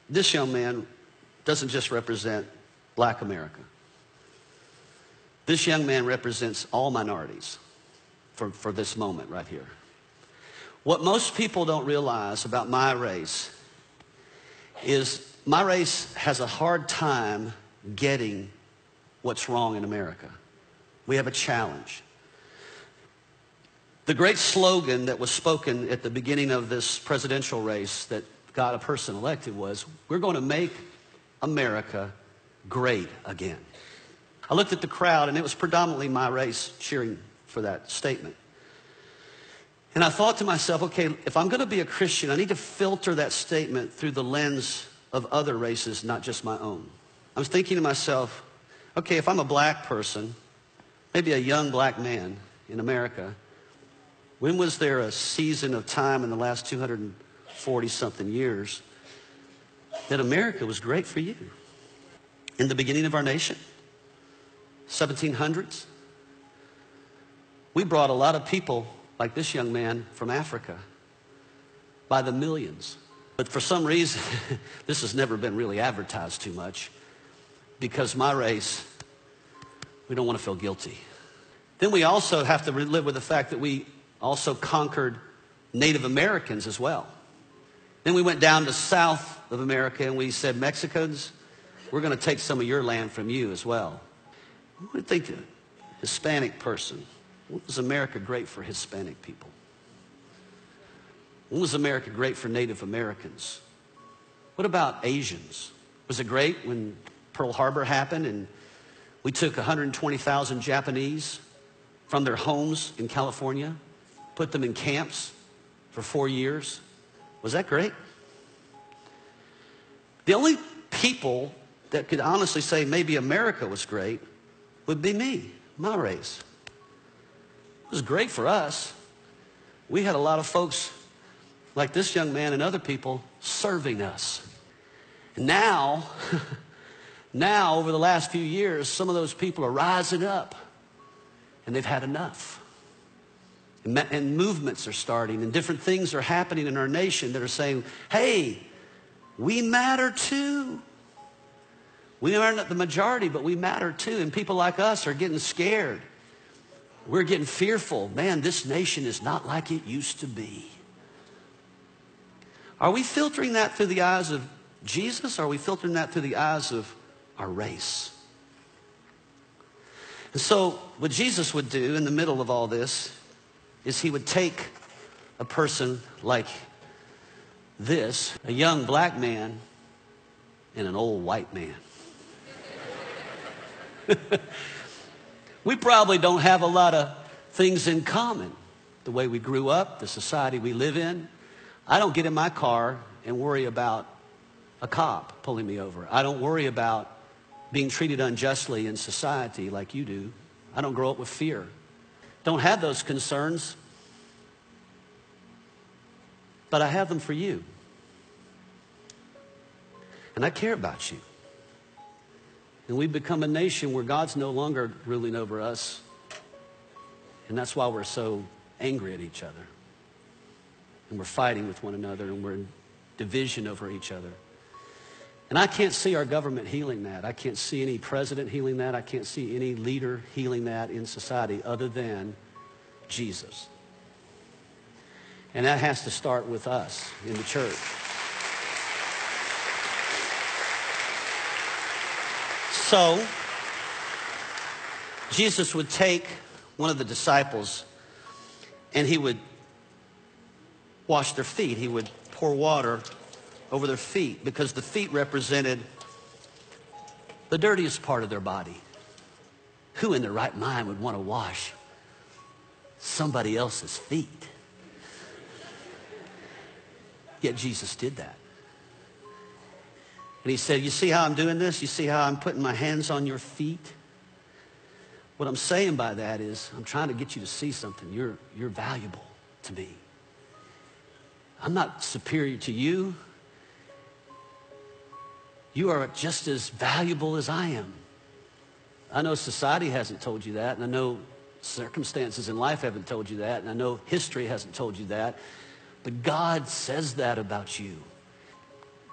This young man doesn't just represent black America. This young man represents all minorities for this moment right here. What most people don't realize about my race is my race has a hard time getting what's wrong in America. We have a challenge. The great slogan that was spoken at the beginning of this presidential race that got a person elected was, we're going to make America great again. I looked at the crowd, and it was predominantly my race cheering for that statement. And I thought to myself, okay, if I'm going to be a Christian, I need to filter that statement through the lens of other races, not just my own. I was thinking to myself, okay, if I'm a black person, maybe a young black man in America, when was there a season of time in the last 240-something years that America was great for you? In the beginning of our nation, 1700s, we brought a lot of people like this young man from Africa by the millions. But for some reason, this has never been really advertised too much because my race, we don't want to feel guilty. Then we also have to live with the fact that we also conquered Native Americans as well. Then we went down to South of America and we said, Mexicans, we're going to take some of your land from you as well. What do you think of a Hispanic person? When was America great for Hispanic people? When was America great for Native Americans? What about Asians? Was it great when Pearl Harbor happened and we took 120,000 Japanese from their homes in California, put them in camps for 4 years? Was that great? The only people that could honestly say maybe America was great would be me, my race. It was great for us. We had a lot of folks like this young man and other people serving us. And now, over the last few years, some of those people are rising up and they've had enough. And movements are starting and different things are happening in our nation that are saying, hey, we matter too. We are not the majority, but we matter too. And people like us are getting scared. We're getting fearful. Man, this nation is not like it used to be. Are we filtering that through the eyes of Jesus? Or are we filtering that through the eyes of our race? And so what Jesus would do in the middle of all this is he would take a person like this, a young black man and an old white man. We probably don't have a lot of things in common. The way we grew up, the society we live in. I don't get in my car and worry about a cop pulling me over. I don't worry about being treated unjustly in society like you do. I don't grow up with fear. Don't have those concerns. But I have them for you. And I care about you. And we've become a nation where God's no longer ruling over us. And that's why we're so angry at each other. And we're fighting with one another and we're in division over each other. And I can't see our government healing that. I can't see any president healing that. I can't see any leader healing that in society other than Jesus. And that has to start with us in the church. So, Jesus would take one of the disciples and he would wash their feet. He would pour water over their feet because the feet represented the dirtiest part of their body. Who in their right mind would want to wash somebody else's feet? Yet Jesus did that. And he said, you see how I'm doing this? You see how I'm putting my hands on your feet? What I'm saying by that is I'm trying to get you to see something. You're valuable to me. I'm not superior to you. You are just as valuable as I am. I know society hasn't told you that, and I know circumstances in life haven't told you that, and I know history hasn't told you that, but God says that about you.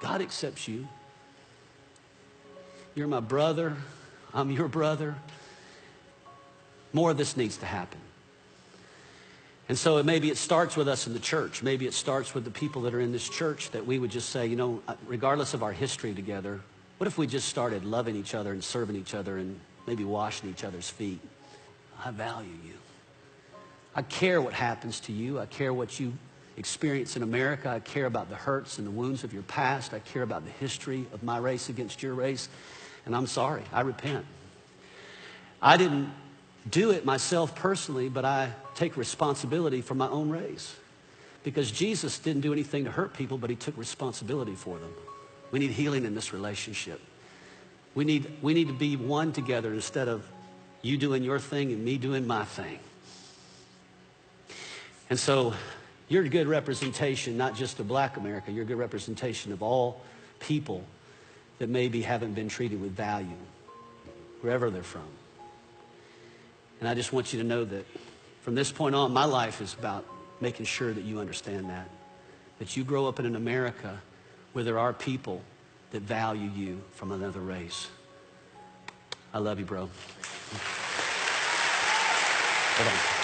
God accepts you. You're my brother. I'm your brother. More of this needs to happen. And so maybe it starts with us in the church. Maybe it starts with the people that are in this church, that we would just say, you know, regardless of our history together, what if we just started loving each other and serving each other and maybe washing each other's feet? I value you. I care what happens to you. I care what you experience in America. I care about the hurts and the wounds of your past. I care about the history of my race against your race. And I'm sorry. I repent. I didn't do it myself personally, but I take responsibility for my own race. Because Jesus didn't do anything to hurt people, but he took responsibility for them. We need healing in this relationship. We need to be one together instead of you doing your thing and me doing my thing. And so you're a good representation, not just of Black America. You're a good representation of all people that maybe haven't been treated with value, wherever they're from. And I just want you to know that from this point on, my life is about making sure that you understand that you grow up in an America where there are people that value you from another race. I love you, bro. Hold on.